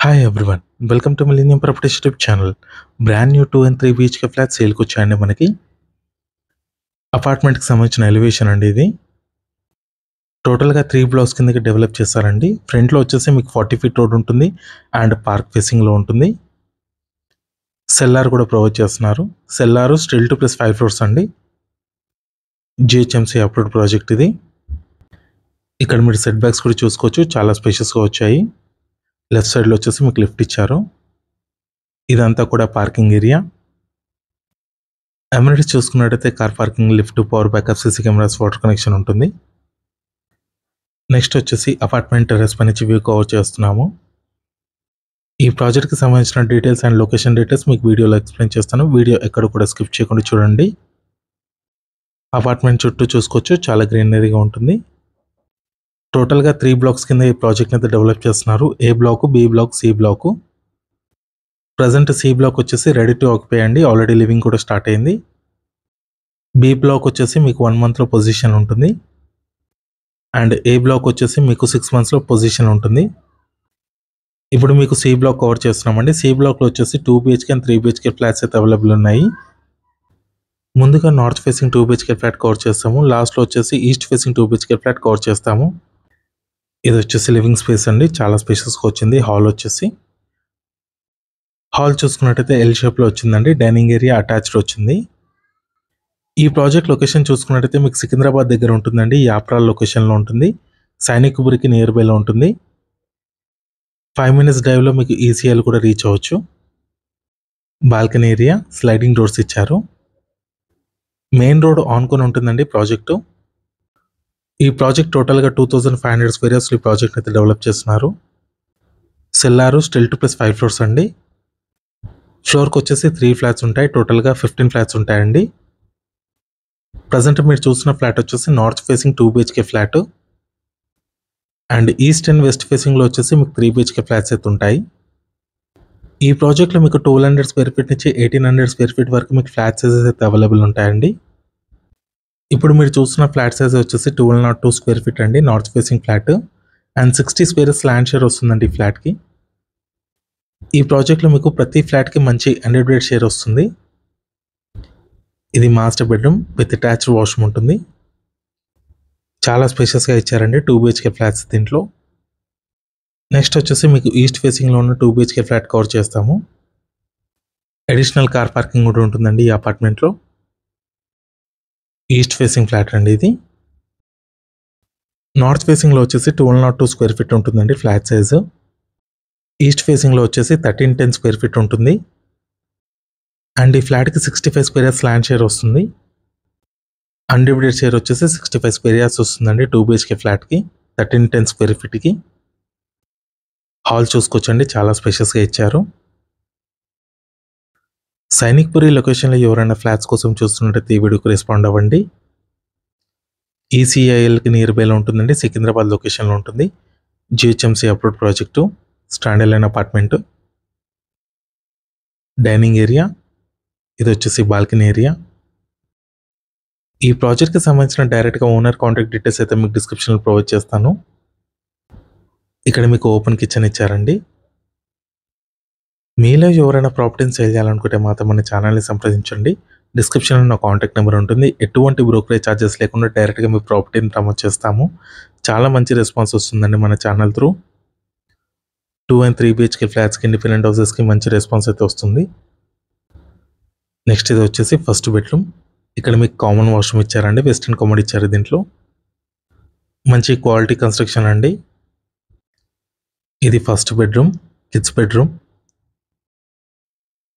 Hi everyone, welcome to millennium properties YouTube channel. Brand new 2 and 3 BHK flat సేల్కి వచ్చాయండి. మనకి అపార్ట్మెంట్కి సంబంధించిన elevation అండి. ఇది టోటల్గా 3 బ్లాక్స్ కిందకి డెవలప్ చేస్తారండి. ఫ్రంట్లో వచ్చేసి మీకు 40 feet రోడ్ ఉంటుంది అండ్ పార్క్ ఫేసింగ్లో ఉంటుంది. సెల్లార్ కూడా ప్రొవైడ్ చేస్తున్నారు. Cellar still to plus 5 floors అండి. GHMC అప్రూవ్డ్ ప్రాజెక్ట్ ఇది. ఇక్కడ మీరు సెట్ బ్యాక్స్ కూడా చూసుకోవచ్చు, చాలా స్పేషియస్గా వచ్చాయి. లెఫ్ట్ సైడ్లో వచ్చేసి మీకు లిఫ్ట్ ఇచ్చారు. ఇదంతా కూడా పార్కింగ్ ఏరియా. అమ్యూనిటీస్ చూసుకున్నట్టయితే car parking, lift, power backup, CC cameras, water connection ఉంటుంది. నెక్స్ట్ వచ్చేసి అపార్ట్మెంట్ టెర్రస్ పై నుంచి వ్యూ కవర్ చేస్తున్నాము. ఈ ప్రాజెక్ట్కి సంబంధించిన డీటెయిల్స్ అండ్ లొకేషన్ డీటెయిల్స్ మీకు వీడియోలో ఎక్స్ప్లెయిన్ చేస్తాను. వీడియో ఎక్కడ కూడా స్కిప్ చేయకుండా చూడండి. అపార్ట్మెంట్ చుట్టూ చూసుకోవచ్చు, చాలా గ్రీనరీగా ఉంటుంది. టోటల్గా 3 blocks కింద ఈ ప్రాజెక్ట్ని అయితే డెవలప్ చేస్తున్నారు. A block, B block, C block. Present C block వచ్చేసి రెడీ టు ఆక్యుపై అండి, ఆల్రెడీ లివింగ్ కూడా స్టార్ట్ అయింది. బి బ్లాక్ వచ్చేసి మీకు 1 monthలో పొజిషన్ ఉంటుంది అండ్ ఏ బ్లాక్ వచ్చేసి మీకు 6 monthsలో పొజిషన్ ఉంటుంది. ఇప్పుడు మీకు సి బ్లాక్ కవర్ చేస్తున్నామండి. సి బ్లాక్లో వచ్చేసి 2 BHK అండ్ 3 BHK ఫ్లాట్స్ అయితే అవైలబుల్ ఉన్నాయి. ముందుగా north facing 2 BHK flat cover చేస్తాము. లాస్ట్లో వచ్చేసి east facing 2 BHK flat cover చేస్తాము. ఇది వచ్చేసి లివింగ్ స్పేస్ అండి, చాలా స్పేసెస్గా వచ్చింది. హాల్ వచ్చేసి హాల్ చూసుకున్నట్టయితే ఎల్ షేప్లో వచ్చిందండి. డైనింగ్ ఏరియా అటాచ్డ్ వచ్చింది. ఈ ప్రాజెక్ట్ లొకేషన్ చూసుకున్నట్టయితే మీకు సికింద్రాబాద్ దగ్గర ఉంటుందండి. యాప్రాల్ లొకేషన్లో ఉంటుంది. సైనిక్పురికి నియర్ బైలో ఉంటుంది. 5 minutes డ్రైవ్లో మీకు ఈసీఎల్ కూడా రీచ్ అవ్వచ్చు. బాల్కనీ ఏరియా, స్లైడింగ్ డోర్స్ ఇచ్చారు. మెయిన్ రోడ్ ఆనుకొని ఉంటుందండి ప్రాజెక్టు. ఈ ప్రాజెక్ట్ టోటల్గా 2500 square yards ఈ ప్రాజెక్ట్ అయితే డెవలప్ చేస్తున్నారు. Cellar still to plus 5 floors అండి. ఫ్లోర్కి వచ్చేసి 3 flats ఉంటాయి. టోటల్గా 15 flats ఉంటాయండి. ప్రజెంట్ మీరు చూసిన ఫ్లాట్ వచ్చేసి north facing 2 BHK flat and east and west ఫేసింగ్లో వచ్చేసి మీకు 3 BHK ఫ్లాట్స్ అయితే ఉంటాయి. ఈ ప్రాజెక్ట్లో మీకు 1200 square feet నుంచి 1800 square feet వరకు మీకు ఫ్లాట్ సైజెస్ అయితే అవైలబుల్ ఉంటాయండి. ఇప్పుడు మీరు చూస్తున్న ఫ్లాట్ సైజ్ వచ్చేసి 1202 square feet అండి, north facing flat and 60 squares land share వస్తుందండి ఈ ఫ్లాట్కి. ఈ ప్రాజెక్ట్లో మీకు ప్రతి ఫ్లాట్కి మంచి 100 షేర్ వస్తుంది. ఇది master bedroom with attached washroom ఉంటుంది. చాలా స్పేషియస్గా ఇచ్చారండి 2 BHK ఫ్లాట్స్ దీంట్లో. నెక్స్ట్ వచ్చేసి మీకు ఈస్ట్ ఫేసింగ్లో ఉన్న 2 BHK ఫ్లాట్ కవర్ చేస్తాము. అడిషనల్ కార్ పార్కింగ్ కూడా ఉంటుందండి ఈ అపార్ట్మెంట్లో. ఈస్ట్ ఫేసింగ్ ఫ్లాట్ అండి ఇది. నార్త్ ఫేసింగ్లో వచ్చేసి 1202 square feet ఉంటుందండి ఫ్లాట్ సైజు. ఈస్ట్ ఫేసింగ్లో వచ్చేసి 1310 square feet ఉంటుంది అండ్ ఈ ఫ్లాట్కి 65 square yards ల్యాండ్ షేర్ వస్తుంది. అన్డివిడెడ్ షేర్ వచ్చేసి 65 square yards వస్తుందండి 2 BHK ఫ్లాట్కి 1310 square feetకి. హాల్ చూసుకోవచ్చండి, చాలా స్పేషియస్గా ఇచ్చారు. సైనిక్పురి లొకేషన్లో ఎవరైనా ఫ్లాట్స్ కోసం చూస్తున్నట్టయితే ఈ వీడియోకి రెస్పాండ్ అవ్వండి. ఈసీఐఎల్కి నియర్ బైలో ఉంటుందండి, సికింద్రాబాద్ లొకేషన్లో ఉంటుంది. GHMC approved project, stand align apartment. Dining area, ఇది వచ్చేసి బాల్కనీ ఏరియా. ఈ ప్రాజెక్ట్కి సంబంధించిన డైరెక్ట్గా ఓనర్ కాంటాక్ట్ డీటెయిల్స్ అయితే మీకు డిస్క్రిప్షన్లో ప్రొవైడ్ చేస్తాను. ఇక్కడ మీకు ఓపెన్ కిచెన్ ఇచ్చారండి. మీలో ఎవరైనా ప్రాపర్టీని సేల్ చేయాలనుకుంటే మాత్రం మన ఛానల్ని సంప్రదించండి. డిస్క్రిప్షన్లో నా కాంటాక్ట్ నెంబర్ ఉంటుంది. ఎటువంటి బ్రోకరేజ్ ఛార్జెస్ లేకుండా డైరెక్ట్గా మీ ప్రాపర్టీని ప్రమోట్ చేస్తాము. చాలా మంచి రెస్పాన్స్ వస్తుందండి మన ఛానల్ త్రూ. 2 and 3 BHK ఫ్లాట్స్కి, ఇండిపెండెంట్ హౌసెస్కి మంచి రెస్పాన్స్ అయితే వస్తుంది. నెక్స్ట్ ఇది వచ్చేసి ఫస్ట్ బెడ్రూమ్. ఇక్కడ మీకు కామన్ వాష్రూమ్ ఇచ్చారండి, వెస్టర్న్ కమోడ్ ఇచ్చారు. దీంట్లో మంచి క్వాలిటీ కన్స్ట్రక్షన్ అండి. ఇది first bedroom, kids bedroom.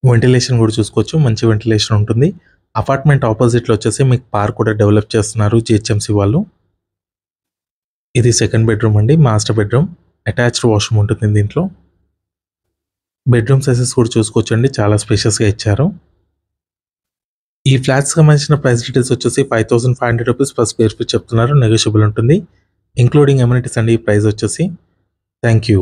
Ventilation కూడా చూసుకోవచ్చు, మంచి వెంటిలేషన్ ఉంటుంది. అపార్ట్మెంట్ ఆపోజిట్లో వచ్చేసి మీకు పార్క్ కూడా డెవలప్ చేస్తున్నారు GHMC వాళ్ళు. ఇది సెకండ్ బెడ్రూమ్ అండి, మాస్టర్ బెడ్రూమ్. అటాచ్డ్ వాష్రూమ్ ఉంటుంది దీంట్లో. బెడ్రూమ్ సైజెస్ కూడా చూసుకోవచ్చండి, చాలా స్పేషియస్గా ఇచ్చారు. ఈ ఫ్లాట్స్కి సంబంధించిన ప్రైస్ డీటెయిల్స్ వచ్చేసి 5500 rupees per square feet చెప్తున్నారు. నెగోషియబుల్ ఉంటుంది, ఇంక్లూడింగ్ అమ్యూనిటీస్ అండి ఈ ప్రైస్ వచ్చేసి. Thank you.